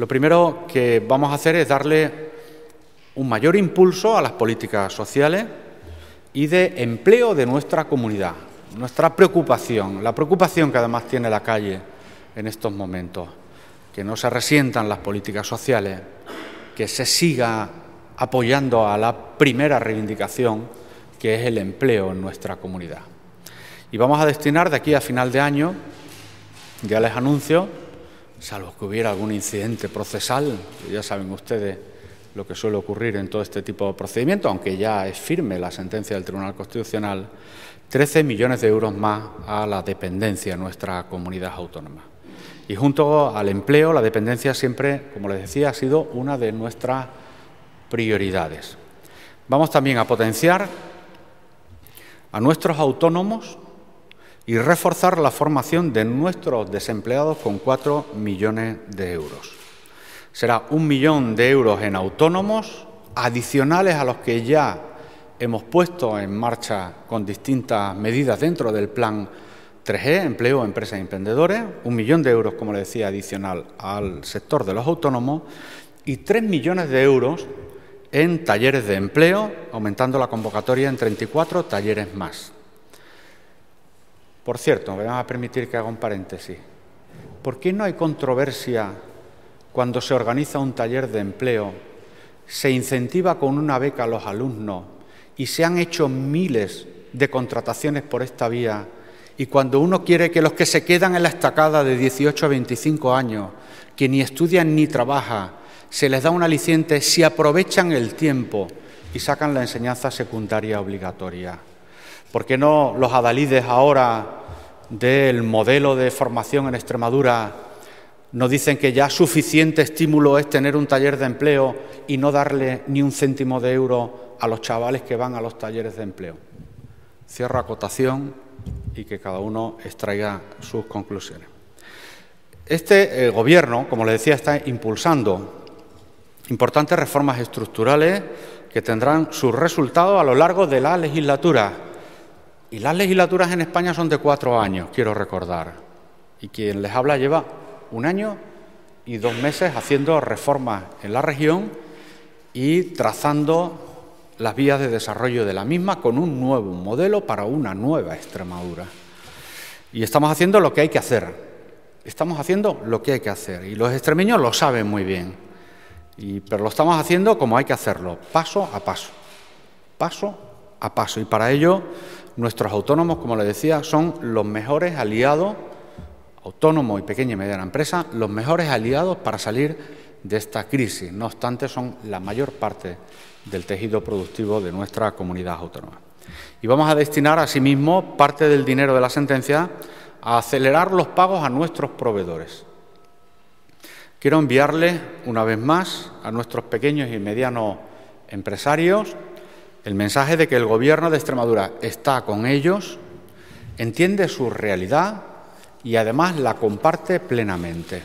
Lo primero que vamos a hacer es darle un mayor impulso a las políticas sociales y de empleo de nuestra comunidad. Nuestra preocupación, la preocupación que además tiene la calle en estos momentos, que no se resientan las políticas sociales, que se siga apoyando a la primera reivindicación, que es el empleo en nuestra comunidad. Y vamos a destinar de aquí a final de año, ya les anuncio, salvo que hubiera algún incidente procesal, ya saben ustedes lo que suele ocurrir en todo este tipo de procedimientos, aunque ya es firme la sentencia del Tribunal Constitucional, 13 millones de euros más a la dependencia en nuestra comunidad autónoma. Y junto al empleo, la dependencia siempre, como les decía, ha sido una de nuestras prioridades. Vamos también a potenciar a nuestros autónomos y reforzar la formación de nuestros desempleados con 4 millones de euros. Será 1 millón de euros en autónomos, adicionales a los que ya hemos puesto en marcha con distintas medidas dentro del plan 3E, empleo, empresas y emprendedores, 1 millón de euros, como les decía, adicional al sector de los autónomos y 3 millones de euros en talleres de empleo, aumentando la convocatoria en 34 talleres más. Por cierto, me van a permitir que haga un paréntesis. ¿Por qué no hay controversia cuando se organiza un taller de empleo, se incentiva con una beca a los alumnos y se han hecho miles de contrataciones por esta vía? Y cuando uno quiere que los que se quedan en la estacada de 18 a 25 años, que ni estudian ni trabajan, se les da un aliciente si aprovechan el tiempo y sacan la enseñanza secundaria obligatoria. ¿Por qué no los adalides ahora del modelo de formación en Extremadura nos dicen que ya suficiente estímulo es tener un taller de empleo y no darle ni un céntimo de euro a los chavales que van a los talleres de empleo? Cierro acotación y que cada uno extraiga sus conclusiones. Este Gobierno, como les decía, está impulsando importantes reformas estructurales que tendrán sus resultados a lo largo de la legislatura. Y las legislaturas en España son de 4 años, quiero recordar. Y quien les habla lleva 1 año y 2 meses haciendo reformas en la región y trazando las vías de desarrollo de la misma con un nuevo modelo para una nueva Extremadura. Y estamos haciendo lo que hay que hacer. Estamos haciendo lo que hay que hacer. Y los extremeños lo saben muy bien. Pero lo estamos haciendo como hay que hacerlo, paso a paso. Paso a paso. Y para ello, nuestros autónomos, como les decía, son los mejores aliados, autónomos y pequeña y mediana empresa, los mejores aliados para salir de esta crisis. No obstante, son la mayor parte del tejido productivo de nuestra comunidad autónoma. Y vamos a destinar, asimismo, parte del dinero de la sentencia a acelerar los pagos a nuestros proveedores. Quiero enviarles, una vez más, a nuestros pequeños y medianos empresarios el mensaje de que el Gobierno de Extremadura está con ellos, entiende su realidad y además la comparte plenamente.